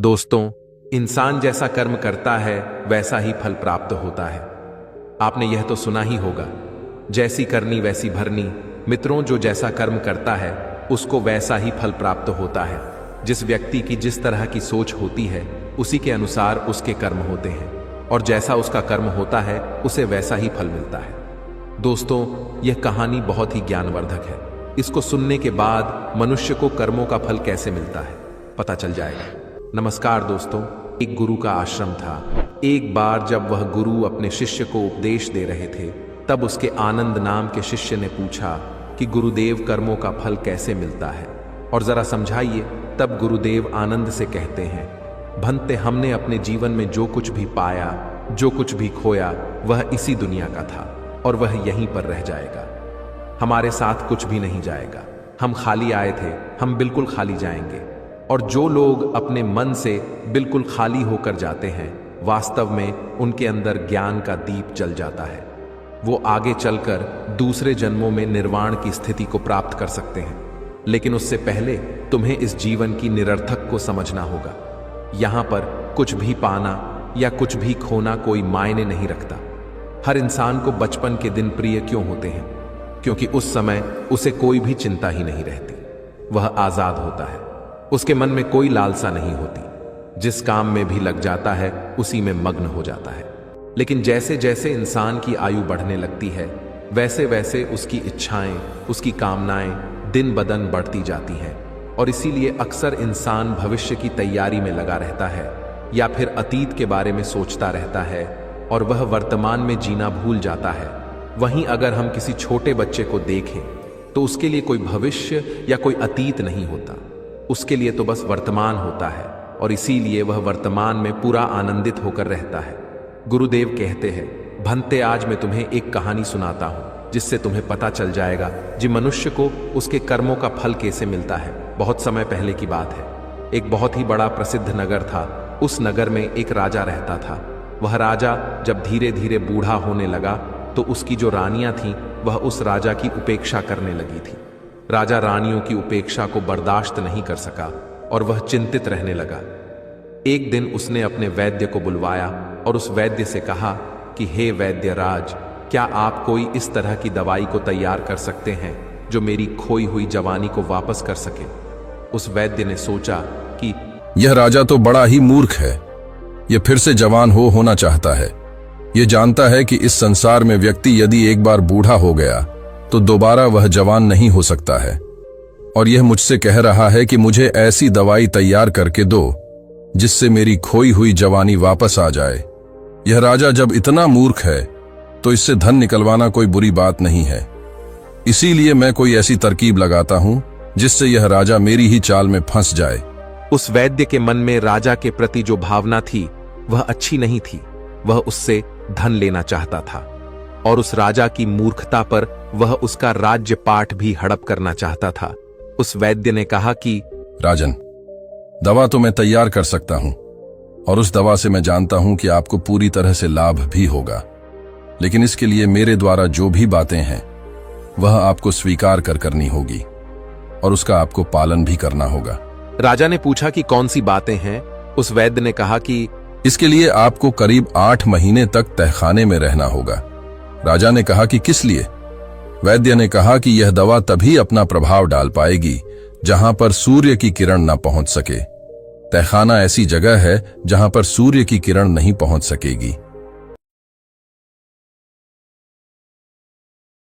दोस्तों, इंसान जैसा कर्म करता है वैसा ही फल प्राप्त होता है। आपने यह तो सुना ही होगा, जैसी करनी वैसी भरनी। मित्रों, जो जैसा कर्म करता है उसको वैसा ही फल प्राप्त होता है। जिस व्यक्ति की जिस तरह की सोच होती है उसी के अनुसार उसके कर्म होते हैं, और जैसा उसका कर्म होता है उसे वैसा ही फल मिलता है। दोस्तों, यह कहानी बहुत ही ज्ञानवर्धक है। इसको सुनने के बाद मनुष्य को कर्मों का फल कैसे मिलता है पता चल जाएगा। नमस्कार दोस्तों, एक गुरु का आश्रम था। एक बार जब वह गुरु अपने शिष्य को उपदेश दे रहे थे, तब उसके आनंद नाम के शिष्य ने पूछा कि गुरुदेव, कर्मों का फल कैसे मिलता है और जरा समझाइए। तब गुरुदेव आनंद से कहते हैं, भंते, हमने अपने जीवन में जो कुछ भी पाया, जो कुछ भी खोया, वह इसी दुनिया का था और वह यहीं पर रह जाएगा। हमारे साथ कुछ भी नहीं जाएगा। हम खाली आए थे, हम बिल्कुल खाली जाएंगे। और जो लोग अपने मन से बिल्कुल खाली होकर जाते हैं, वास्तव में उनके अंदर ज्ञान का दीप जल जाता है। वो आगे चलकर दूसरे जन्मों में निर्वाण की स्थिति को प्राप्त कर सकते हैं। लेकिन उससे पहले तुम्हें इस जीवन की निरर्थक को समझना होगा। यहां पर कुछ भी पाना या कुछ भी खोना कोई मायने नहीं रखता। हर इंसान को बचपन के दिन प्रिय क्यों होते हैं? क्योंकि उस समय उसे कोई भी चिंता ही नहीं रहती। वह आजाद होता है, उसके मन में कोई लालसा नहीं होती। जिस काम में भी लग जाता है उसी में मग्न हो जाता है। लेकिन जैसे जैसे इंसान की आयु बढ़ने लगती है, वैसे वैसे उसकी इच्छाएं, उसकी कामनाएं दिन ब दिन बढ़ती जाती हैं। और इसीलिए अक्सर इंसान भविष्य की तैयारी में लगा रहता है या फिर अतीत के बारे में सोचता रहता है और वह वर्तमान में जीना भूल जाता है। वहीं अगर हम किसी छोटे बच्चे को देखें तो उसके लिए कोई भविष्य या कोई अतीत नहीं होता। उसके लिए तो बस वर्तमान होता है और इसीलिए वह वर्तमान में पूरा आनंदित होकर रहता है। गुरुदेव कहते हैं, भंते, आज मैं तुम्हें एक कहानी सुनाता हूं जिससे तुम्हें पता चल जाएगा कि मनुष्य को उसके कर्मों का फल कैसे मिलता है। बहुत समय पहले की बात है। एक बहुत ही बड़ा प्रसिद्ध नगर था। उस नगर में एक राजा रहता था। वह राजा जब धीरे धीरे बूढ़ा होने लगा तो उसकी जो रानियां थीं वह उस राजा की उपेक्षा करने लगी थी। राजा रानियों की उपेक्षा को बर्दाश्त नहीं कर सका और वह चिंतित रहने लगा। एक दिन उसने अपने वैद्य को बुलवाया और उस वैद्य से कहा कि हे वैद्य राज, क्या आप कोई इस तरह की दवाई को तैयार कर सकते हैं जो मेरी खोई हुई जवानी को वापस कर सके? उस वैद्य ने सोचा कि यह राजा तो बड़ा ही मूर्ख है। यह फिर से जवान होना चाहता है। यह जानता है कि इस संसार में व्यक्ति यदि एक बार बूढ़ा हो गया तो दोबारा वह जवान नहीं हो सकता है। और यह मुझसे कह रहा है कि मुझे ऐसी दवाई तैयार करके दो जिससे मेरी खोई हुई जवानी वापस आ जाए। यह राजा जब इतना मूर्ख है तो इससे धन निकलवाना कोई बुरी बात नहीं है। इसीलिए मैं कोई ऐसी तरकीब लगाता हूं जिससे यह राजा मेरी ही चाल में फंस जाए। उस वैद्य के मन में राजा के प्रति जो भावना थी वह अच्छी नहीं थी। वह उससे धन लेना चाहता था और उस राजा की मूर्खता पर वह उसका राज्य पाठ भी हड़प करना चाहता था। उस वैद्य ने कहा कि राजन, दवा तो मैं तैयार कर सकता हूं और उस दवा से मैं जानता हूं कि आपको पूरी तरह से लाभ भी होगा। लेकिन इसके लिए मेरे द्वारा जो भी बातें हैं वह आपको स्वीकार करनी होगी और उसका आपको पालन भी करना होगा। राजा ने पूछा कि कौन सी बातें हैं? उस वैद्य ने कहा कि इसके लिए आपको करीब 8 महीने तक तहखाने में रहना होगा। राजा ने कहा कि किस लिए? वैद्य ने कहा कि यह दवा तभी अपना प्रभाव डाल पाएगी जहां पर सूर्य की किरण न पहुंच सके। तहखाना ऐसी जगह है जहां पर सूर्य की किरण नहीं पहुंच सकेगी।